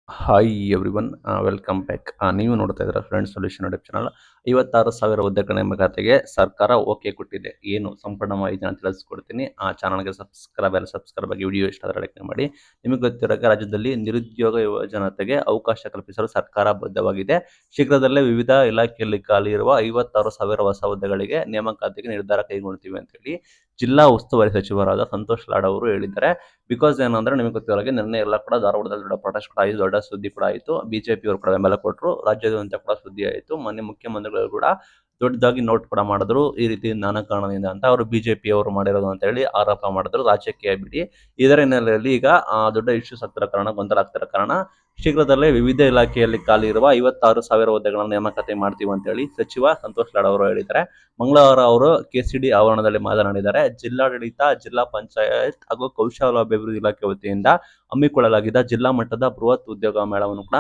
Hi everyone welcome back. ನೀವು ನೋಡ್ತಾ ಇದ್ದೀರಾ ಫ್ರೆಂಡ್ಸ್ ಸೊಲ್ಯೂಷನ್ ಯೂಟ್ಯೂಬ್ ಚಾನಲ್. 56,000 ಹುದ್ದೆಗಳ ನೇಮಕಾತಿಗೆ ಸರ್ಕಾರ ಓಕೆ ಕೊಟ್ಟಿದೆ. ಏನು ಸಂಪೂರ್ಣ ಮಾಹಿತಿನ ತಿಳಿಸ್ಕೊಡ್ತೀನಿ. ಆ ಚಾನಲ್ಗೆ ಸಬ್ಸ್ಕ್ರೈಬ್ ಆಗಿ ವಿಡಿಯೋ ಇಷ್ಟ ಆದರೆ ಲೈಕ್ ಮಾಡಿ. ನಿಮಗೆ ಗೊತ್ತಿರೋಕೆ ರಾಜ್ಯದಲ್ಲಿ ನಿರುದ್ಯೋಗ ಯುವಜನತೆಗೆ ಅವಕಾಶ ಕಲ್ಪಿಸಲು ಸರ್ಕಾರ ಬದ್ಧವಾಗಿದೆ. ಶೀಘ್ರದಲ್ಲೇ ವಿವಿಧ ಇಲಾಖೆಯಲ್ಲಿ ಖಾಲಿ ಇರುವ 56,000 ಹೊಸ ಹುದ್ದೆಗಳಿಗೆ ನೇಮಕಾತಿಗೆ ನಿರ್ಧಾರ ಕೈಗೊಳ್ಳುತ್ತೀವಿ ಅಂತ ಹೇಳಿ ಜಿಲ್ಲಾ ಉಸ್ತುವಾರಿ ಸಚಿವರಾದ ಸಂತೋಷ್ ಲಾಡ್ ಅವರು ಹೇಳಿದ್ದಾರೆ. ಬಿಕಾಸ್ ಏನಂದ್ರೆ ನಿಮಗೆ ಗೊತ್ತಿರೋ ನಿನ್ನೆ ಎಲ್ಲ ಕೂಡ ಧಾರವಾಡದಲ್ಲಿ ದೊಡ್ಡ ಪ್ರೊಟೆಸ್ಟ್ ಕೂಡ ಆಯಿತು, ದೊಡ್ಡ ಸುದ್ದಿ ಕೂಡ ಆಯಿತು. ಬಿಜೆಪಿ ಅವರು ಕೂಡ ಬೆಂಬಲ ಕೊಟ್ಟರು, ರಾಜ್ಯಾದ್ಯಂತ ಕೂಡ ಸುದ್ದಿ ಆಯಿತು. ಮೊನ್ನೆ ಮುಖ್ಯಮಂತ್ರಿಗಳು ಕೂಡ ದೊಡ್ಡದಾಗಿ ನೋಟ್ ಕೂಡ ಮಾಡಿದ್ರು, ಈ ರೀತಿ ಕಾರಣದಿಂದ ಅಂತ ಅವರು ಬಿಜೆಪಿ ಅವರು ಮಾಡಿರೋದು ಅಂತ ಹೇಳಿ ಆರೋಪ ಮಾಡಿದ್ರು. ರಾಜಕೀಯ ಬಿಡಿ. ಇದರ ಹಿನ್ನೆಲೆಯಲ್ಲಿ ಈಗ ದೊಡ್ಡ ಇಶ್ಯೂಸ್ ಆಗ್ತಿರೋ ಕಾರಣ, ಗೊಂದಲ ಆಗ್ತಿರೋ ಕಾರಣ ಶೀಘ್ರದಲ್ಲೇ ವಿವಿಧ ಇಲಾಖೆಯಲ್ಲಿ ಖಾಲಿ ಇರುವ 56,000 ಹುದ್ದೆಗಳನ್ನು ನೇಮಕಾತಿ ಮಾಡ್ತೀವಿ ಅಂತ ಹೇಳಿ ಸಚಿವ ಸಂತೋಷ್ ಲಾಡ್ ಅವರು ಹೇಳಿದ್ದಾರೆ. ಮಂಗಳವಾರ ಅವರು ಕೆಸಿಡಿ ಆವರಣದಲ್ಲಿ ಮಾತನಾಡಿದ್ದಾರೆ. ಜಿಲ್ಲಾಡಳಿತ, ಜಿಲ್ಲಾ ಪಂಚಾಯತ್ ಹಾಗೂ ಕೌಶಲಾಭಿವೃದ್ಧಿ ಇಲಾಖೆ ವತಿಯಿಂದ ಹಮ್ಮಿಕೊಳ್ಳಲಾಗಿದ್ದ ಜಿಲ್ಲಾ ಮಟ್ಟದ ಬೃಹತ್ ಉದ್ಯೋಗ ಮೇಳವನ್ನು ಕೂಡ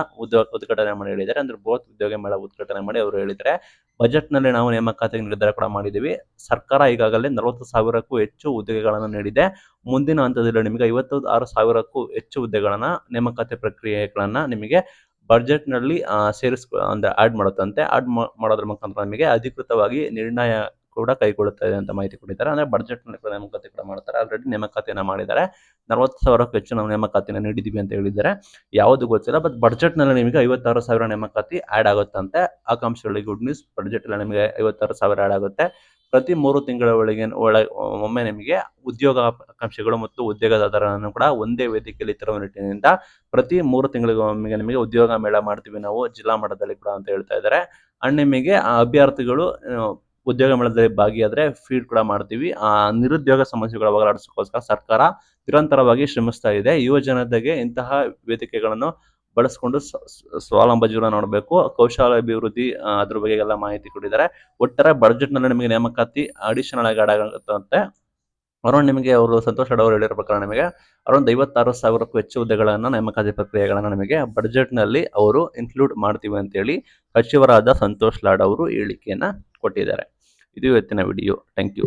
ಉದ್ಘಾಟನೆ ಮಾಡಿ ಹೇಳಿದ್ದಾರೆ. ಅಂದ್ರೆ ಬೃಹತ್ ಉದ್ಯೋಗ ಮೇಳ ಉದ್ಘಾಟನೆ ಮಾಡಿ ಅವರು ಹೇಳಿದ್ದಾರೆ, ಬಜೆಟ್ನಲ್ಲಿ ನಾವು ನೇಮಕಾತಿಗೆ ನಿರ್ಧಾರ ಕೂಡ ಮಾಡಿದ್ದೀವಿ. ಸರ್ಕಾರ ಈಗಾಗಲೇ 40,000ಕ್ಕೂ ಹೆಚ್ಚು ಹುದ್ದೆಗಳನ್ನು ನೀಡಿದೆ. ಮುಂದಿನ ಹಂತದಲ್ಲಿ ನಿಮಗೆ 56,000ಕ್ಕೂ ಹೆಚ್ಚು ಹುದ್ದೆಗಳನ್ನ ನೇಮಕಾತಿ ಪ್ರಕ್ರಿಯೆಗಳನ್ನ ನಿಮಗೆ ಬಜೆಟ್ನಲ್ಲಿ ಅಂದ್ರೆ ಆಡ್ ಮಾಡುತ್ತಂತೆ. ಆಡ್ ಮಾಡೋದ್ರ ಮುಖಾಂತರ ನಮಗೆ ಅಧಿಕೃತವಾಗಿ ನಿರ್ಣಯ ಕೂಡ ಕೈಗೊಳ್ಳುತ್ತದೆ ಅಂತ ಮಾಹಿತಿ ಕೊಟ್ಟಿದ್ದಾರೆ. ಅಂದ್ರೆ ಬಜೆಟ್ನಲ್ಲಿ ನೇಮಕಾತಿ ಕೂಡ ಮಾಡ್ತಾರೆ. ಆಲ್ರೆಡಿ ನೇಮಕಾತಿಯನ್ನ ಮಾಡಿದ್ದಾರೆ. 40,000ಕ್ಕೂ ಹೆಚ್ಚು ನಾವು ನೇಮಕಾತಿನ ನೀಡಿದ್ದೀವಿ ಅಂತ ಹೇಳಿದ್ದಾರೆ. ಯಾವುದು ಗೊತ್ತಿಲ್ಲ, ಬಟ್ ಬಜೆಟ್ನಲ್ಲಿ ನಿಮಗೆ 56,000 ನೇಮಕಾತಿ ಆಡ್ ಆಗುತ್ತಂತೆ. ಆಕಾಂಕ್ಷಿಗಳಿಗೆ ಗುಡ್ ನ್ಯೂಸ್, ಬಜೆಟ್ನಲ್ಲಿ ನಿಮಗೆ 56,000 ಆಡ್ ಆಗುತ್ತೆ. ಪ್ರತಿ 3 ತಿಂಗಳ ಒಮ್ಮೆ ನಿಮಗೆ ಉದ್ಯೋಗ ಆಕಾಂಕ್ಷಿಗಳು ಮತ್ತು ಉದ್ಯೋಗದಾತರನ್ನು ಕೂಡ ಒಂದೇ ವೇದಿಕೆಯಲ್ಲಿ ತರುವ ನಿಟ್ಟಿನಿಂದ ಪ್ರತಿ 3 ತಿಂಗಳಿಗೊಮ್ಮೆ ನಿಮಗೆ ಉದ್ಯೋಗ ಮೇಳ ಮಾಡ್ತೀವಿ ನಾವು ಜಿಲ್ಲಾ ಮಟ್ಟದಲ್ಲಿ ಕೂಡ ಅಂತ ಹೇಳ್ತಾ ಇದ್ದಾರೆ. ಅಂಡ್ ನಿಮಗೆ ಅಭ್ಯರ್ಥಿಗಳು ಉದ್ಯೋಗ ಮೇಳದಲ್ಲಿ ಭಾಗಿಯಾದ್ರೆ ಫೀಡ್ ಕೂಡ ಮಾಡ್ತೀವಿ. ನಿರುದ್ಯೋಗ ಸಮಸ್ಯೆಗಳ ಹೋಗಲಾಡಿಸೋಕ್ಕೋಸ್ಕರ ಸರ್ಕಾರ ನಿರಂತರವಾಗಿ ಶ್ರಮಿಸ್ತಾ ಇದೆ. ಯುವ ಜನತೆಗೆ ಇಂತಹ ವೇದಿಕೆಗಳನ್ನು ಬಳಸ್ಕೊಂಡು ಸ್ವಾವಲಂಬ ಜೀವನ ನೋಡಬೇಕು, ಕೌಶಲಾಭಿವೃದ್ಧಿ ಅದ್ರ ಬಗ್ಗೆ ಎಲ್ಲ ಮಾಹಿತಿ ಕೊಟ್ಟಿದ್ದಾರೆ. ಒಟ್ಟಾರೆ ಬಜೆಟ್ನಲ್ಲಿ ನಿಮಗೆ ನೇಮಕಾತಿ ಅಡಿಷನಲ್ ಆಗಿ ಆಡ್ ಆಗುತ್ತಂತೆ. ಅರೌಂಡ್ ನಿಮಗೆ ಅವರು ಸಂತೋಷ್ ಲಾಡ್ ಅವರು ಹೇಳಿರೋ ಪ್ರಕಾರ ನಿಮಗೆ ಅರೌಂಡ್ 56,000ಕ್ಕೂ ಹೆಚ್ಚು ಹುದ್ದೆಗಳನ್ನು ನೇಮಕಾತಿ ಪ್ರಕ್ರಿಯೆಗಳನ್ನು ನಿಮಗೆ ಬಜೆಟ್ನಲ್ಲಿ ಅವರು ಇನ್ಕ್ಲೂಡ್ ಮಾಡ್ತೀವಿ ಅಂತೇಳಿ ಸಚಿವರಾದ ಸಂತೋಷ್ ಲಾಡ್ ಅವರು ಹೇಳಿಕೆಯನ್ನ ಕೊಟ್ಟಿದ್ದಾರೆ. ಇದು ಇವತ್ತಿನ ವಿಡಿಯೋ. Thank you.